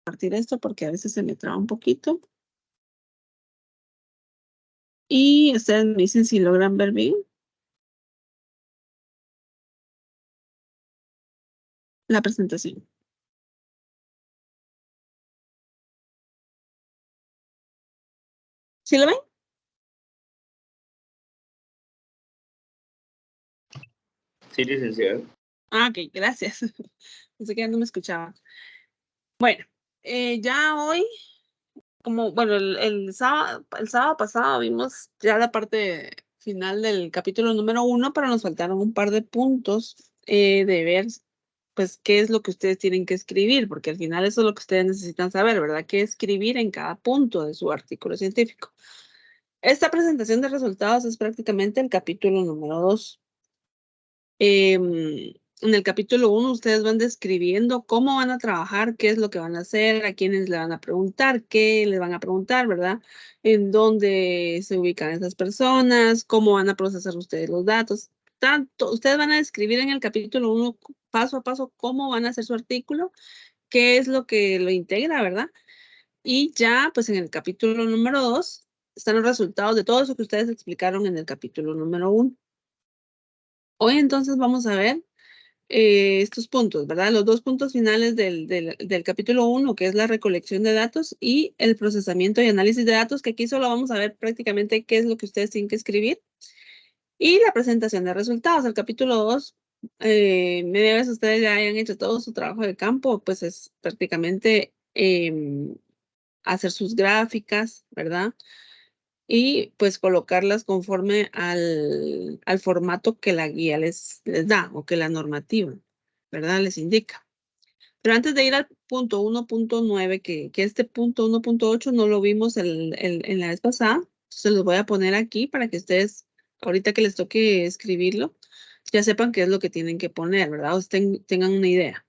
compartir esto porque a veces se me traba un poquito. Y ustedes me dicen si logran ver bien la presentación. ¿Sí lo ven? Sí, licenciado. Ah, ok, gracias. Pensé que ya no me escuchaba. Bueno, ya hoy, como, bueno, el sábado pasado vimos ya la parte final del capítulo número 1, pero nos faltaron un par de puntos de ver, pues, qué es lo que ustedes tienen que escribir, porque al final eso es lo que ustedes necesitan saber, ¿verdad? ¿Qué escribir en cada punto de su artículo científico? Esta presentación de resultados es prácticamente el capítulo número 2. En el capítulo 1 ustedes van describiendo cómo van a trabajar, qué es lo que van a hacer, a quiénes le van a preguntar, qué les van a preguntar, ¿verdad? En dónde se ubican esas personas, cómo van a procesar ustedes los datos. Tanto, ustedes van a describir en el capítulo 1 paso a paso cómo van a hacer su artículo, qué es lo que lo integra, ¿verdad? Y ya, pues en el capítulo número 2 están los resultados de todo eso que ustedes explicaron en el capítulo número 1. Hoy entonces vamos a ver estos puntos, ¿verdad? Los dos puntos finales del capítulo 1, que es la recolección de datos y el procesamiento y análisis de datos, que aquí solo vamos a ver prácticamente qué es lo que ustedes tienen que escribir. Y la presentación de resultados. El capítulo 2, media vez ustedes ya hayan hecho todo su trabajo de campo, pues es prácticamente hacer sus gráficas, ¿verdad? Y pues colocarlas conforme al formato que la guía les da o que la normativa, ¿verdad? Les indica. Pero antes de ir al punto 1.9, que este punto 1.8 no lo vimos en la vez pasada, se los voy a poner aquí para que ustedes, ahorita que les toque escribirlo, ya sepan qué es lo que tienen que poner, ¿verdad? O tengan una idea.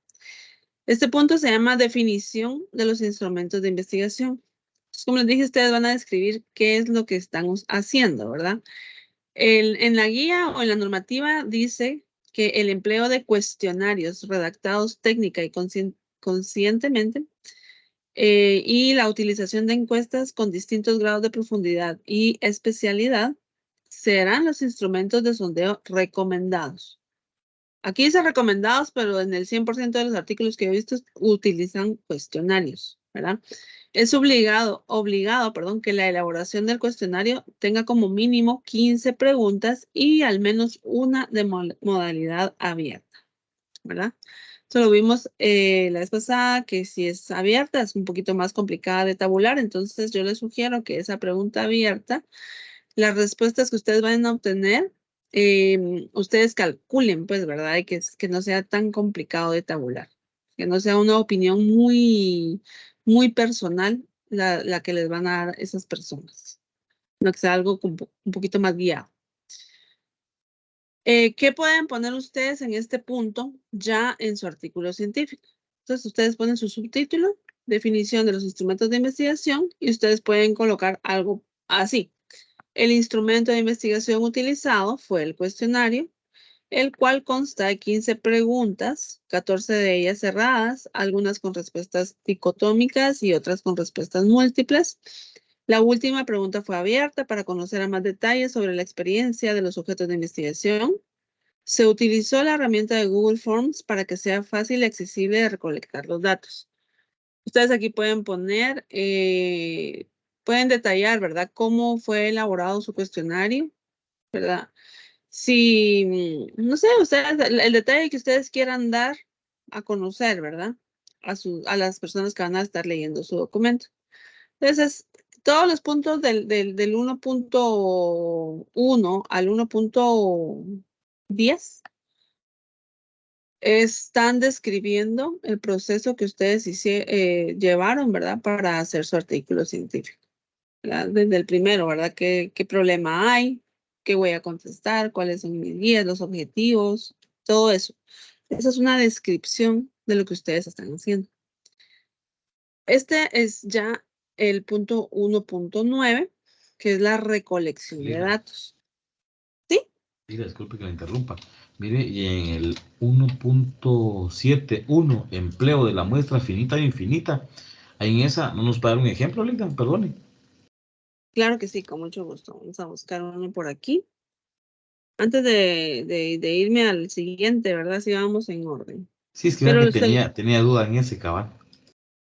Este punto se llama definición de los instrumentos de investigación. Entonces, como les dije, ustedes van a describir qué es lo que están haciendo, ¿verdad? En la guía o en la normativa dice que el empleo de cuestionarios redactados técnica y conscientemente y la utilización de encuestas con distintos grados de profundidad y especialidad serán los instrumentos de sondeo recomendados. Aquí dice recomendados, pero en el 100% de los artículos que he visto utilizan cuestionarios, ¿verdad? Es obligado, que la elaboración del cuestionario tenga como mínimo 15 preguntas y al menos una de modalidad abierta, ¿verdad? Eso lo vimos la vez pasada, que si es abierta es un poquito más complicada de tabular, entonces yo les sugiero que esa pregunta abierta, las respuestas que ustedes van a obtener, ustedes calculen, pues, ¿verdad? Y que no sea tan complicado de tabular, que no sea una opinión muy, muy personal la que les van a dar esas personas, no que sea algo un poquito más guiado. ¿Qué pueden poner ustedes en este punto ya en su artículo científico? Entonces, ustedes ponen su subtítulo, definición de los instrumentos de investigación, y ustedes pueden colocar algo así. El instrumento de investigación utilizado fue el cuestionario, el cual consta de 15 preguntas, 14 de ellas cerradas, algunas con respuestas dicotómicas y otras con respuestas múltiples. La última pregunta fue abierta para conocer a más detalles sobre la experiencia de los sujetos de investigación. Se utilizó la herramienta de Google Forms para que sea fácil y accesible de recolectar los datos. Ustedes aquí pueden poner, pueden detallar, ¿verdad? Cómo fue elaborado su cuestionario, ¿verdad? Si, no sé, ustedes, el detalle que ustedes quieran dar a conocer, ¿verdad? A las personas que van a estar leyendo su documento. Entonces, todos los puntos del 1.1 al 1.10 están describiendo el proceso que ustedes llevaron, ¿verdad? Para hacer su artículo científico, ¿verdad? Desde el primero, ¿verdad? ¿Qué problema hay? ¿Qué voy a contestar? ¿Cuáles son mis guías, los objetivos? Todo eso. Esa es una descripción de lo que ustedes están haciendo. Este es ya el punto 1.9, que es la recolección de datos. ¿Sí? Mira, disculpe que la interrumpa. Mire, y en el 1.71, empleo de la muestra finita e infinita, Ahí en esa, ¿no nos puede dar un ejemplo, Linda? Perdone. Claro que sí, con mucho gusto. Vamos a buscar uno por aquí. Antes de irme al siguiente, ¿verdad? Si vamos en orden. Sí, es que era que Pero tenía duda en ese, cabal.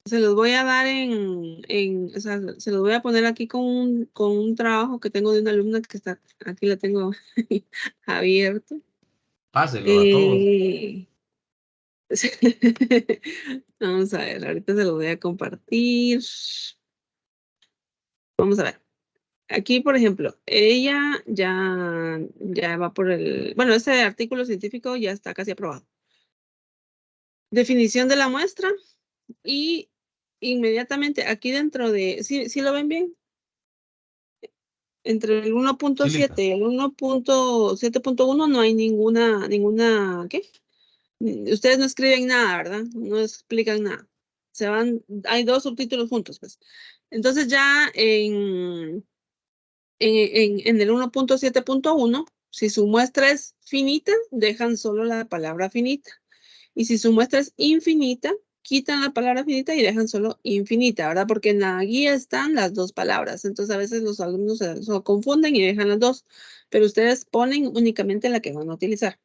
se los voy a dar o sea, se los voy a poner aquí con un trabajo que tengo de una alumna que está, aquí la tengo abierto. Páselo a todos. Eh, Vamos a ver, ahorita se los voy a compartir. Vamos a ver. Aquí, por ejemplo, ella ya va por bueno, este artículo científico ya está casi aprobado. Definición de la muestra y inmediatamente aquí dentro de, ¿sí lo ven bien? Entre el Sí, Linda. 1.7 y el 1.7.1 no hay ¿qué? Ustedes no escriben nada, ¿verdad? No explican nada. Hay dos subtítulos juntos, pues. Entonces ya en el 1.7.1, si su muestra es finita, dejan solo la palabra finita. Y si su muestra es infinita, quitan la palabra finita y dejan solo infinita, ¿verdad? Porque en la guía están las dos palabras. Entonces a veces los alumnos se confunden y dejan las dos, pero ustedes ponen únicamente la que van a utilizar.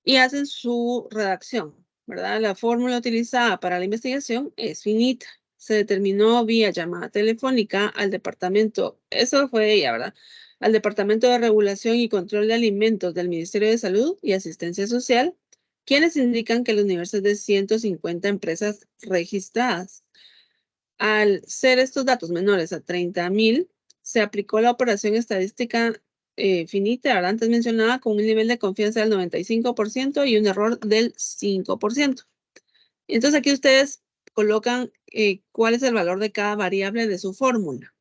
Y hacen su redacción, ¿verdad? La fórmula utilizada para la investigación es finita. Se determinó vía llamada telefónica al departamento, eso fue ella, ¿verdad? Al Departamento de Regulación y Control de Alimentos del Ministerio de Salud y Asistencia Social, quienes indican que el universo es de 150 empresas registradas. Al ser estos datos menores a 30,000, se aplicó la operación estadística finita, ¿verdad? Antes mencionada, con un nivel de confianza del 95% y un error del 5%. Entonces aquí ustedes colocan cuál es el valor de cada variable de su fórmula,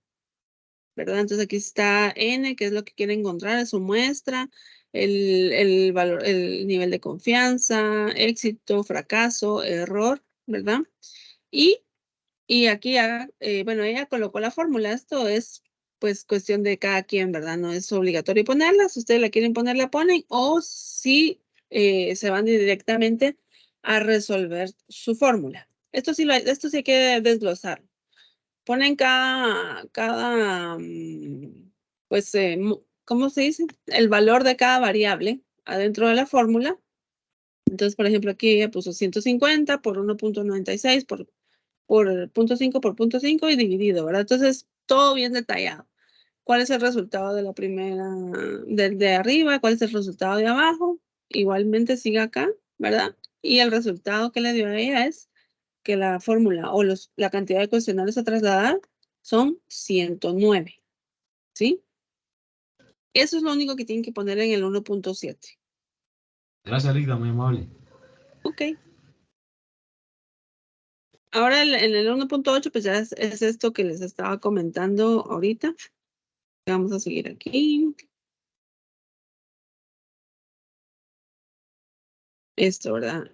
¿verdad? Entonces aquí está N, que es lo que quieren encontrar, es su muestra, el valor, el nivel de confianza, éxito, fracaso, error, ¿verdad? Y aquí, bueno, ella colocó la fórmula. Esto es, pues, cuestión de cada quien, ¿verdad? No es obligatorio ponerla. Si ustedes la quieren poner, la ponen. O si se van directamente a resolver su fórmula. Esto sí hay que desglosar. Ponen pues, ¿cómo se dice? El valor de cada variable adentro de la fórmula. Entonces, por ejemplo, aquí ella puso 150 por 1.96 por 0.5 por 0.5 y dividido, ¿verdad? Entonces, todo bien detallado. ¿Cuál es el resultado de la primera, de arriba? ¿Cuál es el resultado de abajo? Igualmente sigue acá, ¿verdad? Y el resultado que le dio a ella es que la fórmula o la cantidad de cuestionarios a trasladar son 109, ¿sí? Eso es lo único que tienen que poner en el 1.7. Gracias, Linda, muy amable. Ok. Ahora en el 1.8, pues ya es esto que les estaba comentando ahorita. Vamos a seguir aquí. Esto, ¿verdad?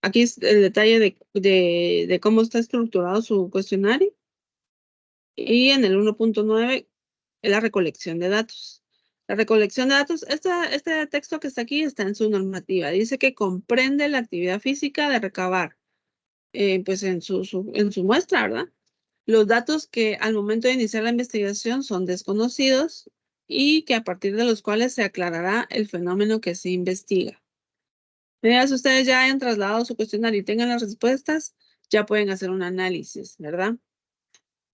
Aquí es el detalle de cómo está estructurado su cuestionario. Y en el 1.9 es la recolección de datos. La recolección de datos, este texto que está aquí está en su normativa. Dice que comprende la actividad física de recabar, pues en su muestra, ¿verdad? Los datos que al momento de iniciar la investigación son desconocidos y que a partir de los cuales se aclarará el fenómeno que se investiga. Si ustedes ya hayan trasladado su cuestionario y tengan las respuestas, ya pueden hacer un análisis, ¿verdad?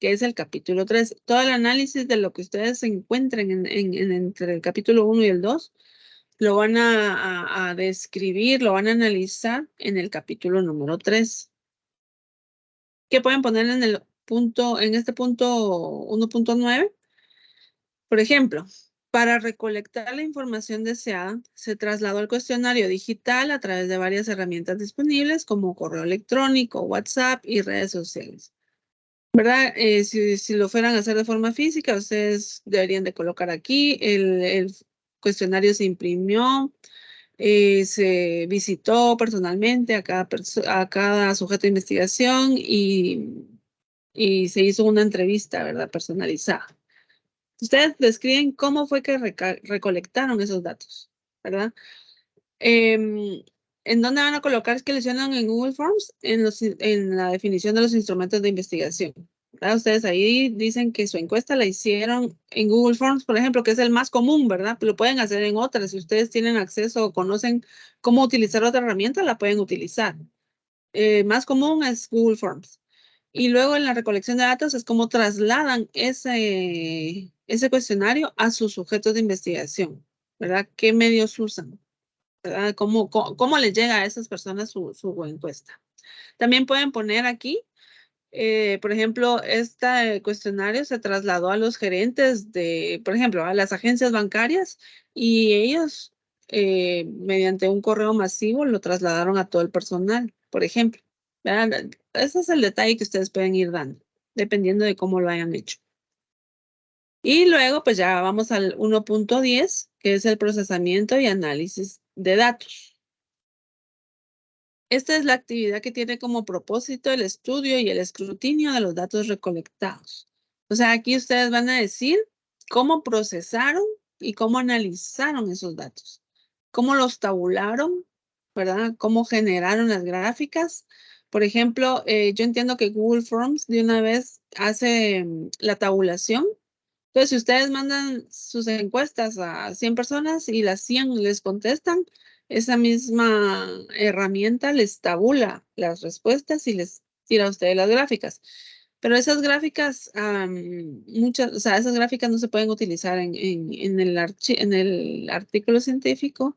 Que es el capítulo 3. Todo el análisis de lo que ustedes se encuentren entre el capítulo 1 y el 2, lo van a describir, lo van a analizar en el capítulo número 3. ¿Qué pueden poner en este punto 1.9? Por ejemplo, para recolectar la información deseada, se trasladó el cuestionario digital a través de varias herramientas disponibles como correo electrónico, WhatsApp y redes sociales. ¿Verdad? Si lo fueran a hacer de forma física, ustedes deberían de colocar aquí, el cuestionario se imprimió, se visitó personalmente a cada sujeto de investigación y se hizo una entrevista, ¿verdad? Personalizada. Ustedes describen cómo fue que recolectaron esos datos, ¿verdad? ¿En dónde van a colocar que lesionan en Google Forms? En la definición de los instrumentos de investigación. ¿Verdad? Ustedes ahí dicen que su encuesta la hicieron en Google Forms, por ejemplo, que es el más común, ¿verdad? Pero lo pueden hacer en otras. Si ustedes tienen acceso o conocen cómo utilizar otra herramienta, la pueden utilizar. Más común es Google Forms. Y luego en la recolección de datos es cómo trasladan ese cuestionario a sus sujetos de investigación, ¿verdad? ¿Qué medios usan? ¿Verdad? ¿Cómo les llega a esas personas su encuesta? También pueden poner aquí, por ejemplo, este cuestionario se trasladó a los gerentes de, por ejemplo, a las agencias bancarias y ellos, mediante un correo masivo, lo trasladaron a todo el personal, por ejemplo. ¿Verdad? Ese es el detalle que ustedes pueden ir dando, dependiendo de cómo lo hayan hecho. Y luego, pues ya vamos al 1.10, que es el procesamiento y análisis de datos. Esta es la actividad que tiene como propósito el estudio y el escrutinio de los datos recolectados. O sea, aquí ustedes van a decir cómo procesaron y cómo analizaron esos datos, cómo los tabularon, ¿verdad? Cómo generaron las gráficas. Por ejemplo, yo entiendo que Google Forms de una vez hace la tabulación. Entonces, si ustedes mandan sus encuestas a 100 personas y las 100 les contestan, esa misma herramienta les tabula las respuestas y les tira a ustedes las gráficas. Pero esas gráficas, o sea, esas gráficas no se pueden utilizar en el artículo científico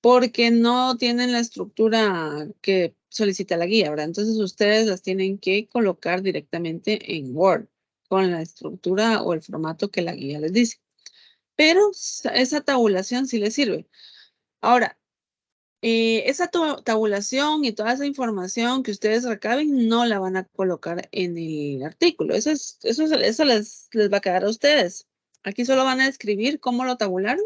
porque no tienen la estructura que solicita la guía, ¿verdad? Entonces ustedes las tienen que colocar directamente en Word con la estructura o el formato que la guía les dice. Pero esa tabulación sí les sirve. Ahora, esa tabulación y toda esa información que ustedes recaben no la van a colocar en el artículo. Eso les va a quedar a ustedes. Aquí solo van a escribir cómo lo tabularon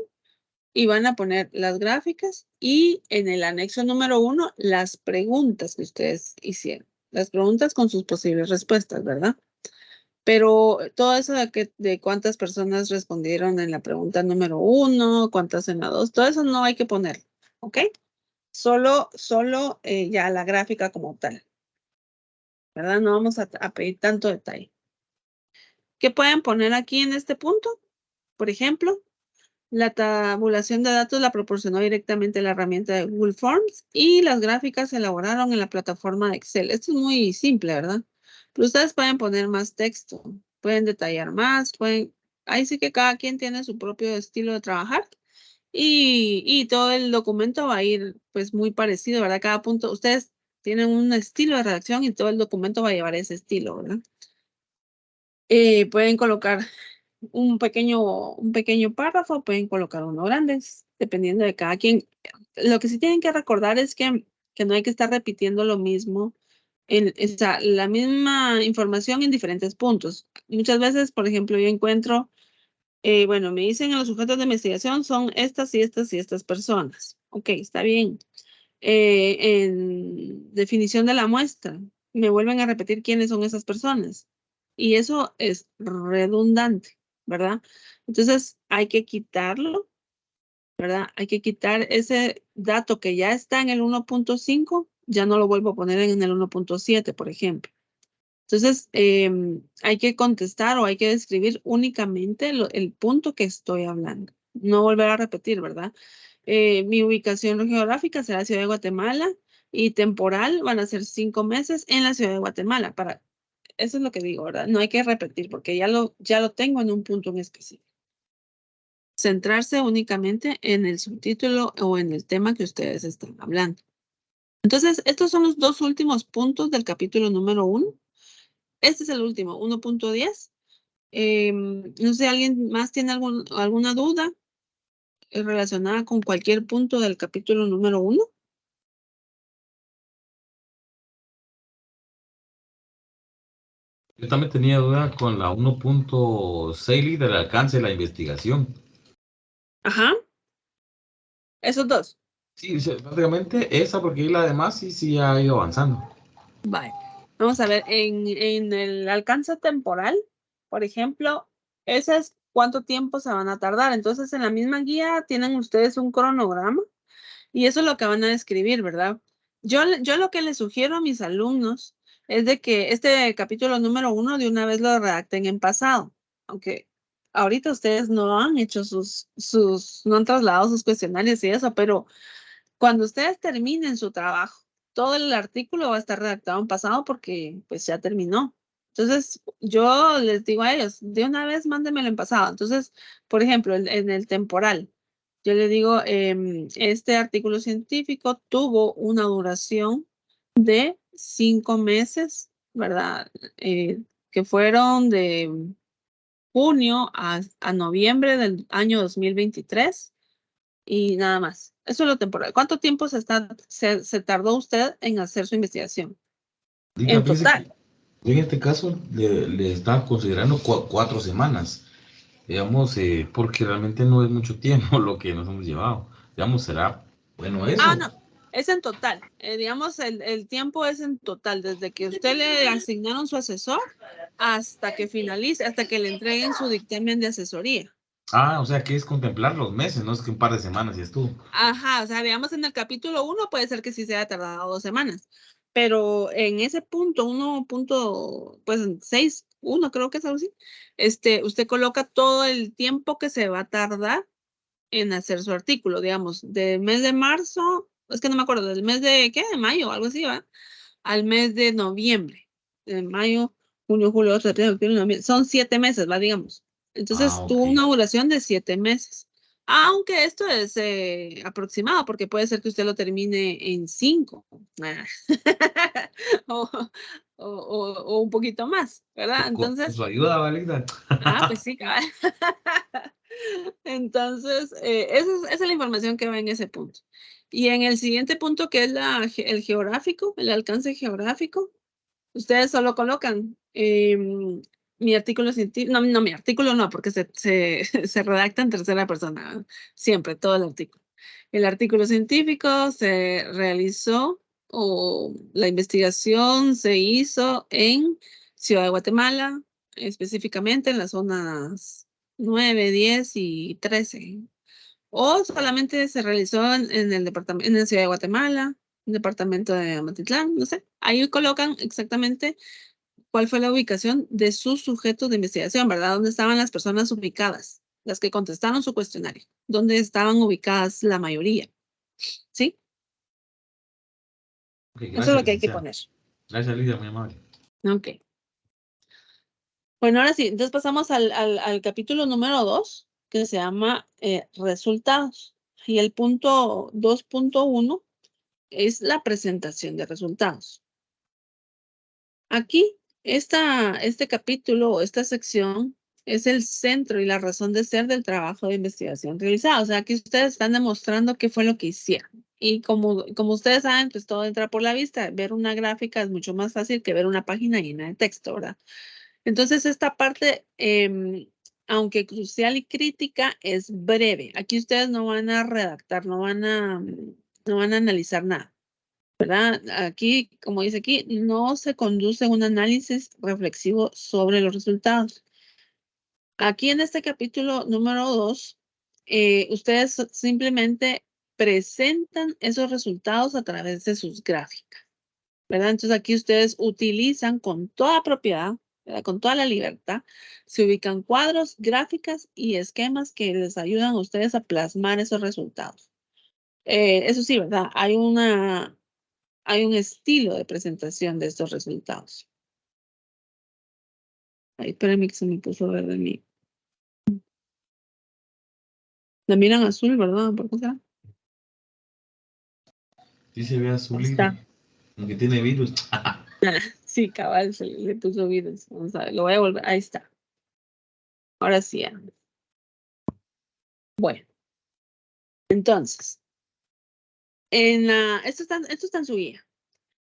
y van a poner las gráficas y en el anexo número 1 las preguntas que ustedes hicieron. Las preguntas con sus posibles respuestas, ¿verdad? Pero todo eso de cuántas personas respondieron en la pregunta número 1, cuántas en la 2, todo eso no hay que poner, ¿ok? Solo ya la gráfica como tal, ¿verdad? No vamos a pedir tanto detalle. ¿Qué pueden poner aquí en este punto? Por ejemplo, la tabulación de datos la proporcionó directamente la herramienta de Google Forms y las gráficas se elaboraron en la plataforma de Excel. Esto es muy simple, ¿verdad? Pero ustedes pueden poner más texto, pueden detallar más, ahí sí que cada quien tiene su propio estilo de trabajar y todo el documento va a ir pues muy parecido, ¿verdad? Cada punto, ustedes tienen un estilo de redacción y todo el documento va a llevar ese estilo, ¿verdad? Pueden colocar un pequeño párrafo, pueden colocar uno grande, dependiendo de cada quien. Lo que sí tienen que recordar es que no hay que estar repitiendo lo mismo, la misma información en diferentes puntos. Muchas veces, por ejemplo, yo encuentro, bueno, me dicen en los sujetos de investigación son estas y estas y estas personas. Ok, está bien. En definición de la muestra, me vuelven a repetir quiénes son esas personas. Y eso es redundante, ¿verdad? Entonces hay que quitarlo, ¿verdad? Hay que quitar ese dato que ya está en el 1.5, ya no lo vuelvo a poner en el 1.7, por ejemplo. Entonces, hay que contestar o hay que describir únicamente el punto que estoy hablando. No volver a repetir, ¿verdad? Mi ubicación geográfica será la ciudad de Guatemala y temporal van a ser 5 meses en la ciudad de Guatemala. Eso es lo que digo, ¿verdad? No hay que repetir porque ya lo tengo en un punto en específico. Centrarse únicamente en el subtítulo o en el tema que ustedes están hablando. Entonces, estos son los dos últimos puntos del capítulo número 1. Este es el último, 1.10. No sé, ¿alguien más tiene alguna duda relacionada con cualquier punto del capítulo número 1? Yo también tenía duda con la 1.6 del alcance de la investigación. Ajá. Esos dos. Sí, prácticamente esa, porque la demás sí ha ido avanzando. Vale. Vamos a ver, en el alcance temporal, por ejemplo, ese es cuánto tiempo se van a tardar. Entonces, en la misma guía tienen ustedes un cronograma Y eso es lo que van a escribir, ¿verdad? Yo lo que les sugiero a mis alumnos es de que este capítulo número 1 de una vez lo redacten en pasado, aunque ahorita ustedes no han hecho no han trasladado sus cuestionarios y eso, pero cuando ustedes terminen su trabajo, todo el artículo va a estar redactado en pasado porque pues ya terminó. Entonces, yo les digo a ellos, de una vez mándenmelo en pasado. Entonces, por ejemplo, en el temporal, yo le digo, este artículo científico tuvo una duración de 5 meses, ¿verdad? Que fueron de junio a noviembre del año 2023 y nada más. Eso es lo temporal. ¿Cuánto tiempo se tardó usted en hacer su investigación? Diga, En fíjese que total. yo en este caso le estaba considerando 4 semanas, digamos, porque realmente no es mucho tiempo lo que nos hemos llevado. Digamos, será bueno Ah, eso. no. Es en total. Digamos, el tiempo es en total, desde que usted le asignaron su asesor hasta que finalice, hasta que le entreguen su dictamen de asesoría. Ah, o sea que es contemplar los meses, no es que un par de semanas y estuvo. Ajá, o sea, digamos en el capítulo 1 puede ser que sí se haya tardado 2 semanas, pero en ese punto, 1.6, pues 6.1 creo que es algo así, usted coloca todo el tiempo que se va a tardar en hacer su artículo, digamos, del mes de marzo, es que no me acuerdo, del mes de, ¿qué? De mayo, algo así, ¿va? Al mes de noviembre, de mayo, junio, julio, septiembre, octubre, noviembre, son 7 meses, ¿va? Digamos. Ah, Entonces, tuvo ok. una duración de 7 meses. Aunque esto es aproximado, porque puede ser que usted lo termine en 5. o, o un poquito más, ¿verdad? Con Entonces, su ayuda, Valida. pues sí, cabal. Entonces, esa es la información que va en ese punto. Y en el siguiente punto, que es el geográfico, el alcance geográfico, ustedes solo colocan mi artículo científico, no, mi artículo no, porque se redacta en tercera persona, ¿no? Siempre, todo el artículo. El artículo científico se realizó o la investigación se hizo en Ciudad de Guatemala, específicamente en las zonas 9, 10 y 13. O solamente se realizó en el departamento, en la Ciudad de Guatemala, el departamento de Amatitlán, no sé. Ahí colocan exactamente cuál fue la ubicación de sus sujetos de investigación, ¿verdad? ¿Dónde estaban las personas ubicadas? Las que contestaron su cuestionario. ¿Dónde estaban ubicadas la mayoría? ¿Sí? Ok, Eso es gracias, lo que hay que licenciada. poner. Gracias, Lidia, muy amable. Ok. Bueno, ahora sí, entonces pasamos al capítulo número 2, que se llama resultados. Y el punto 2.1 es la presentación de resultados. Aquí, este capítulo o esta sección es el centro y la razón de ser del trabajo de investigación realizado. O sea, aquí ustedes están demostrando qué fue lo que hicieron. Y como ustedes saben, pues todo entra por la vista. Ver una gráfica es mucho más fácil que ver una página llena de texto, ¿verdad? Entonces, esta parte, aunque crucial y crítica, es breve. Aquí ustedes no van a redactar, no van a analizar nada. ¿Verdad? Aquí, como dice aquí, no se conduce un análisis reflexivo sobre los resultados. Aquí en este capítulo número 2, ustedes simplemente presentan esos resultados a través de sus gráficas, ¿verdad? Entonces aquí ustedes utilizan con toda propiedad, ¿verdad? Con toda la libertad, se ubican cuadros, gráficas y esquemas que les ayudan a ustedes a plasmar esos resultados. Eso sí, ¿verdad? Hay un estilo de presentación de estos resultados. Ay, espérenme que se me puso verde mí. La miran azul, ¿verdad? ¿Por qué será? Sí se ve azul, Ahí Lidia, está. aunque tiene virus. Sí, cabal, se le puso virus. Vamos a ver, lo voy a volver. Ahí está. Ahora sí. Ya. Bueno, entonces, esto está en su guía.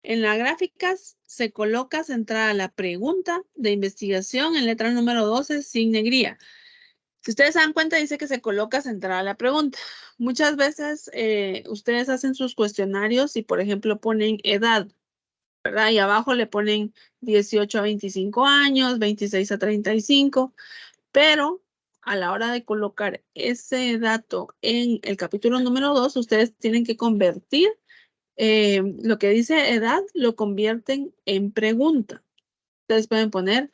En las gráficas se coloca centrada la pregunta de investigación en letra número 12 sin negría. Si ustedes se dan cuenta, dice que se coloca centrada la pregunta. Muchas veces ustedes hacen sus cuestionarios y, por ejemplo, ponen edad, ¿verdad? Y abajo le ponen 18 a 25 años, 26 a 35, pero a la hora de colocar ese dato en el capítulo número 2, ustedes tienen que convertir lo que dice edad, lo convierten en pregunta. Ustedes pueden poner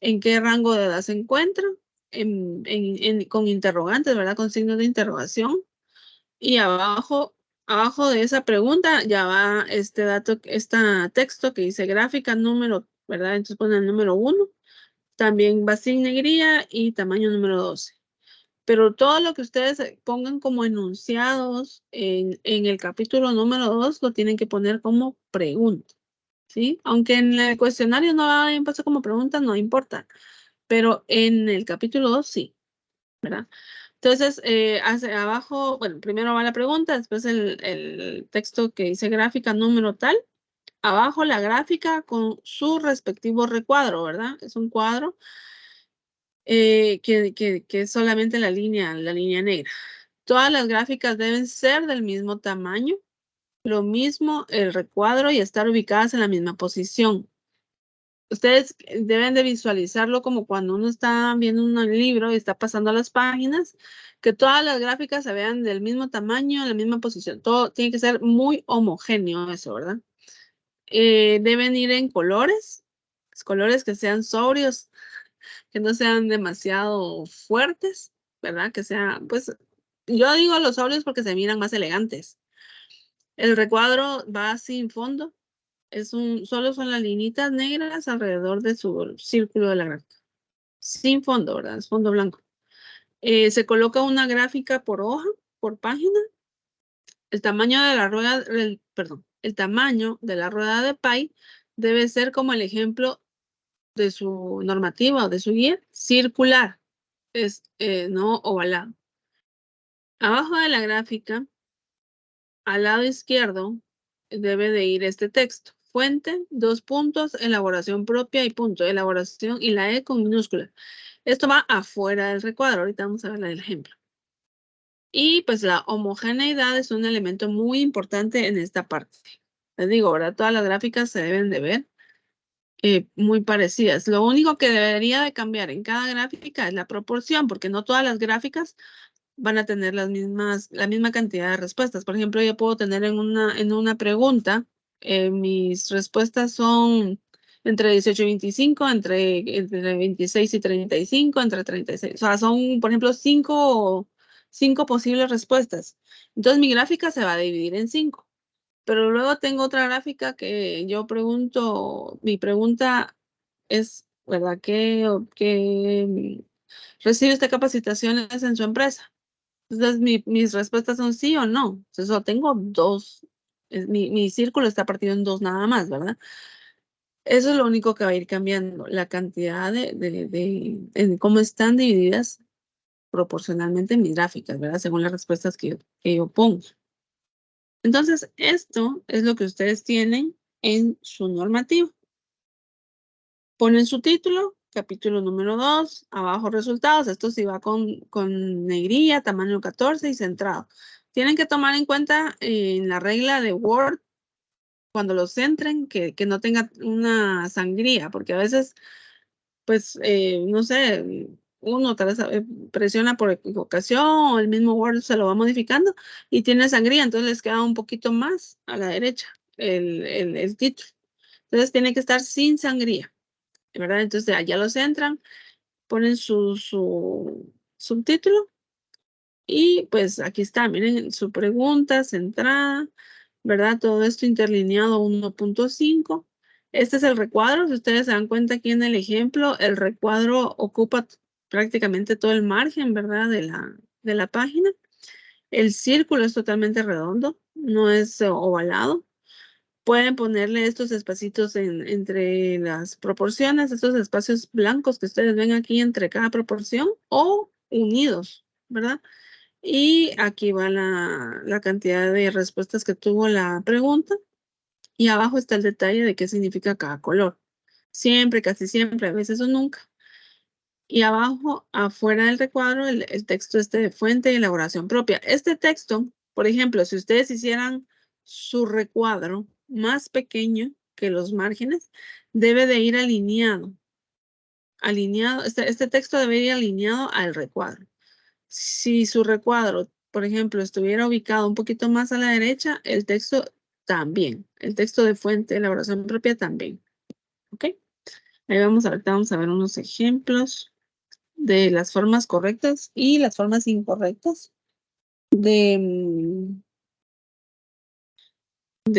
en qué rango de edad se encuentra, con interrogantes, ¿verdad? Con signos de interrogación. Y abajo de esa pregunta ya va este dato, este texto que dice gráfica número, ¿verdad? Entonces ponen el número 1. También va sin negría y tamaño número 12. Pero todo lo que ustedes pongan como enunciados en el capítulo número 2 lo tienen que poner como pregunta, ¿sí? Aunque en el cuestionario no hayan puesto como pregunta, no importa. Pero en el capítulo 2 sí, ¿verdad? Entonces, hacia abajo, bueno, primero va la pregunta, después el texto que dice gráfica número tal. Abajo la gráfica con su respectivo recuadro, ¿verdad? Es un cuadro que es solamente la línea negra. Todas las gráficas deben ser del mismo tamaño, lo mismo el recuadro y estar ubicadas en la misma posición. Ustedes deben de visualizarlo como cuando uno está viendo un libro y está pasando las páginas, que todas las gráficas se vean del mismo tamaño, en la misma posición. Todo tiene que ser muy homogéneo eso, ¿verdad? Deben ir en colores que sean sobrios, que no sean demasiado fuertes, ¿verdad? Que sea, pues, yo digo los sobrios porque se miran más elegantes. El recuadro va sin fondo. Solo son las linitas negras alrededor de su círculo de la gráfica. Sin fondo, ¿verdad? Es fondo blanco. Se coloca una gráfica por hoja, por página. El tamaño de la rueda, el tamaño de la rueda de pie debe ser como el ejemplo de su normativa o de su guía, circular, no ovalado. Abajo de la gráfica, al lado izquierdo, debe de ir este texto. Fuente, 2 puntos, elaboración propia y punto. Elaboración y la E con minúscula. Esto va afuera del recuadro. Ahorita vamos a ver el ejemplo. Y pues la homogeneidad es un elemento muy importante en esta parte. Les digo, ¿verdad? Todas las gráficas se deben de ver muy parecidas. Lo único que debería de cambiar en cada gráfica es la proporción, porque no todas las gráficas van a tener la misma cantidad de respuestas. Por ejemplo, yo puedo tener en una pregunta, mis respuestas son entre 18 y 25, entre 26 y 35, entre 36. O sea, son, por ejemplo, cinco posibles respuestas. Entonces, mi gráfica se va a dividir en 5. Pero luego tengo otra gráfica que yo pregunto, mi pregunta es, ¿verdad? ¿Qué recibe usted capacitaciones en su empresa? Entonces, mis respuestas son sí o no. Entonces, solo tengo 2. Mi círculo está partido en 2 nada más, ¿verdad? Eso es lo único que va a ir cambiando, la cantidad en cómo están divididas proporcionalmente mis gráficas, ¿verdad? Según las respuestas que yo pongo. Entonces, esto es lo que ustedes tienen en su normativa. Ponen su título, capítulo número 2, abajo resultados. Esto sí va con negrilla, tamaño 14 y centrado. Tienen que tomar en cuenta en la regla de Word, cuando lo centren, que no tenga una sangría, porque a veces, pues, no sé, uno tal vez presiona por equivocación o el mismo Word se lo va modificando y tiene sangría, entonces les queda un poquito más a la derecha el título. Entonces tiene que estar sin sangría, ¿verdad? Entonces allá los entran, ponen su subtítulo y pues aquí está, miren su pregunta centrada, ¿verdad? Todo esto interlineado 1.5. Este es el recuadro. Si ustedes se dan cuenta aquí en el ejemplo, el recuadro ocupa prácticamente todo el margen, ¿verdad? De la página. El círculo es totalmente redondo, no es ovalado. Pueden ponerle estos espacios entre las proporciones, estos espacios blancos que ustedes ven aquí entre cada proporción o unidos, ¿verdad? Y aquí va la cantidad de respuestas que tuvo la pregunta. Y abajo está el detalle de qué significa cada color. Siempre, casi siempre, a veces o nunca. Y abajo, afuera del recuadro, el texto de fuente y elaboración propia. Este texto, por ejemplo, si ustedes hicieran su recuadro más pequeño que los márgenes, debe de ir alineado alineado, este texto debe ir alineado al recuadro. Si su recuadro, por ejemplo, estuviera ubicado un poquito más a la derecha, el texto también. El texto de fuente, elaboración propia también. ¿Ok? Ahí vamos ahorita vamos a ver unos ejemplos de las formas correctas y las formas incorrectas de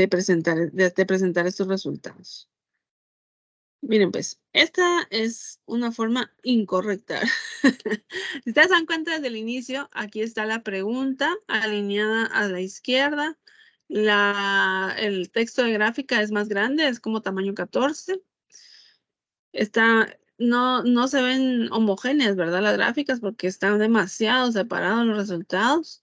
presentar estos resultados. Miren, pues, esta es una forma incorrecta. Si ustedes dan cuenta desde el inicio, aquí está la pregunta alineada a la izquierda. El texto de gráfica es más grande, es como tamaño 14. No se ven homogéneas, ¿verdad? Las gráficas porque están demasiado separados los resultados.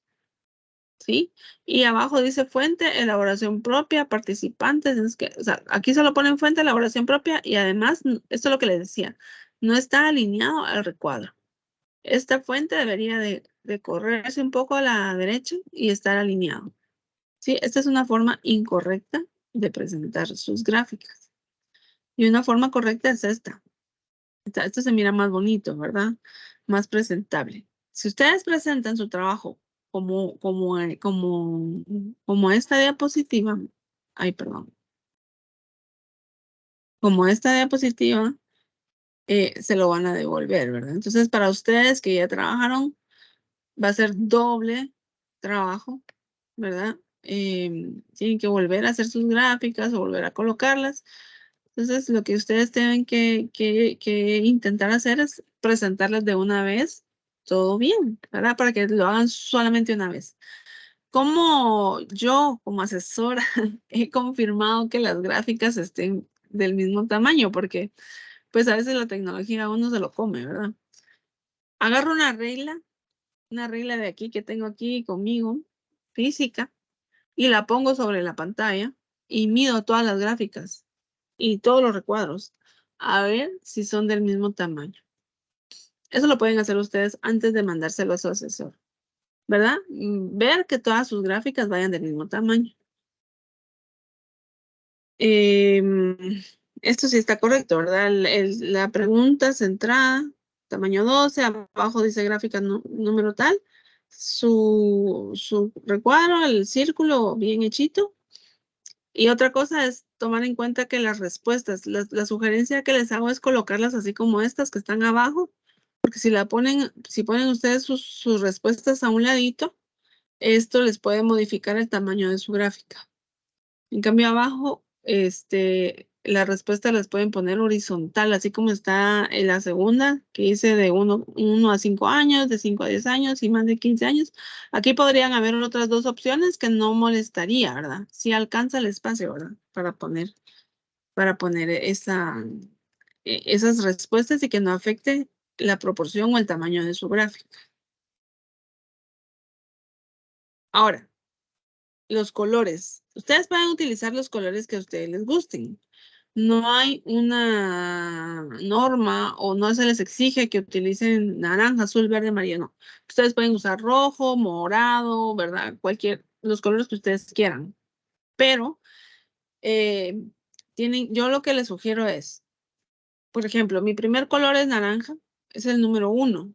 ¿Sí? Y abajo dice fuente, elaboración propia, participantes. O sea, aquí solo ponen fuente, elaboración propia y además, esto es lo que les decía, no está alineado al recuadro. Esta fuente debería de correrse un poco a la derecha y estar alineado. ¿Sí? Esta es una forma incorrecta de presentar sus gráficas. Y una forma correcta es esta. Esto se mira más bonito, ¿verdad? Más presentable. Si ustedes presentan su trabajo como esta diapositiva, ay, perdón, como esta diapositiva, se lo van a devolver, ¿verdad? Entonces, para ustedes que ya trabajaron, va a ser doble trabajo, ¿verdad? Tienen que volver a hacer sus gráficas o volver a colocarlas. Entonces, lo que ustedes tienen que intentar hacer es presentarlas de una vez todo bien, ¿verdad? Para que lo hagan solamente una vez. Como yo, como asesora, he confirmado que las gráficas estén del mismo tamaño, porque pues a veces la tecnología a uno se lo come, ¿verdad? Agarro una regla de aquí que tengo aquí conmigo, física, y la pongo sobre la pantalla y mido todas las gráficas y todos los recuadros a ver si son del mismo tamaño. Eso lo pueden hacer ustedes antes de mandárselo a su asesor, ¿verdad? Ver que todas sus gráficas vayan del mismo tamaño. Esto sí está correcto, ¿verdad? La pregunta centrada, tamaño 12, abajo dice gráfica número tal, su recuadro, el círculo bien hechito. Y otra cosa es tomar en cuenta que las respuestas, la sugerencia que les hago es colocarlas así como estas que están abajo, porque si ponen ustedes sus respuestas a un ladito, esto les puede modificar el tamaño de su gráfica. En cambio abajo, la respuesta las pueden poner horizontal, así como está en la segunda, que dice de 1 a 5 años, de 5 a 10 años y más de 15 años. Aquí podrían haber otras dos opciones que no molestaría, ¿verdad? Si alcanza el espacio, ¿verdad? Para poner esas respuestas y que no afecte la proporción o el tamaño de su gráfica. Ahora, los colores. Ustedes pueden utilizar los colores que a ustedes les gusten. No hay una norma o no se les exige que utilicen naranja, azul, verde, amarillo, no. Ustedes pueden usar rojo, morado, ¿verdad? Los colores que ustedes quieran. Pero yo lo que les sugiero es, por ejemplo, mi primer color es naranja, es el número 1.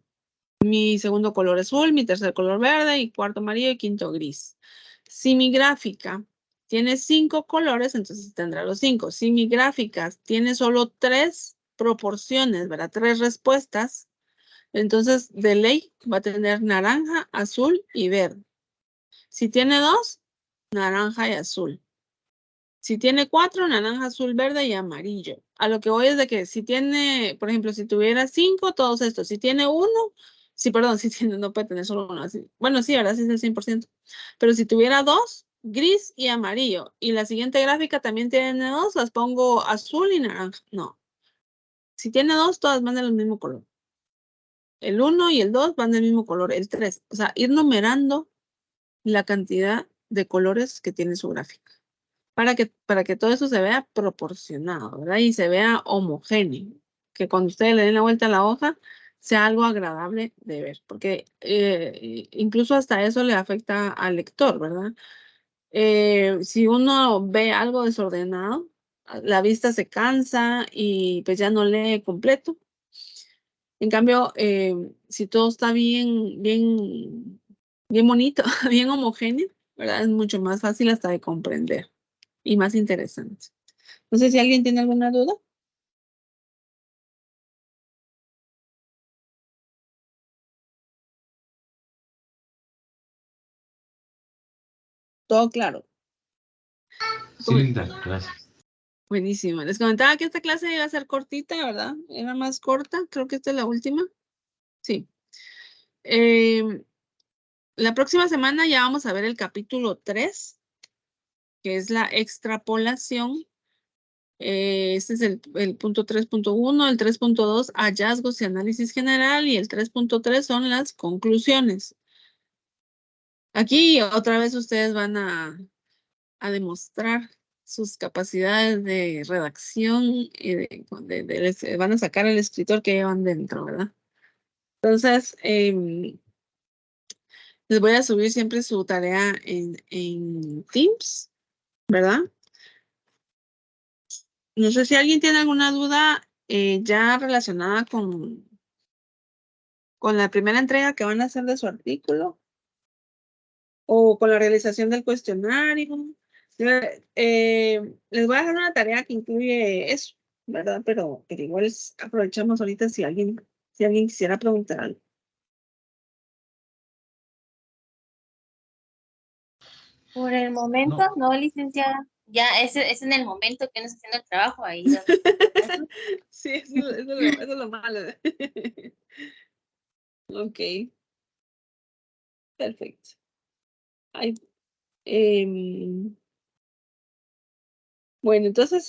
Mi segundo color es azul, mi tercer color verde y cuarto amarillo y quinto gris. Si mi gráfica tiene 5 colores, entonces tendrá los 5. Si mi gráfica tiene solo 3 proporciones, ¿verdad? 3 respuestas, entonces de ley va a tener naranja, azul y verde. Si tiene 2, naranja y azul. Si tiene 4, naranja, azul, verde y amarillo. A lo que voy es de que si tiene, por ejemplo, si tuviera 5, todos estos. Si tiene 1, no puede tener solo uno. Bueno, sí, ¿verdad? Sí es el 100%. Pero si tuviera 2, gris y amarillo. Y la siguiente gráfica también tiene 2, las pongo azul y naranja. No. Si tiene 2, todas van del mismo color. El 1 y el 2 van del mismo color. El 3. O sea, ir numerando la cantidad de colores que tiene su gráfica. Para que todo eso se vea proporcionado, ¿verdad? Y se vea homogéneo. Que cuando ustedes le den la vuelta a la hoja, sea algo agradable de ver. Porque incluso hasta eso le afecta al lector, ¿verdad? Si uno ve algo desordenado, la vista se cansa y pues ya no lee completo. En cambio, si todo está bien bonito, bien homogéneo, ¿verdad? Es mucho más fácil hasta de comprender y más interesante. No sé si alguien tiene alguna duda. Todo claro. Sí, Linda, gracias. Buenísimo. Les comentaba que esta clase iba a ser cortita, ¿verdad? Era más corta. Creo que esta es la última. Sí. La próxima semana ya vamos a ver el capítulo 3, que es la extrapolación. Este es el punto 3.1, el 3.2, hallazgos y análisis general, y el 3.3 son las conclusiones. Aquí otra vez ustedes van a demostrar sus capacidades de redacción y van a sacar el escritor que llevan dentro, ¿verdad? Entonces, les voy a subir siempre su tarea en Teams, ¿verdad? No sé si alguien tiene alguna duda ya relacionada con la primera entrega que van a hacer de su artículo o con la realización del cuestionario. Les voy a dejar una tarea que incluye eso, ¿verdad? Pero igual aprovechamos ahorita si alguien quisiera preguntar algo. Por el momento, no, licenciada. Ya es en el momento que uno está haciendo el trabajo ahí. Sí, eso es lo malo. Ok, perfecto. Ay, bueno, entonces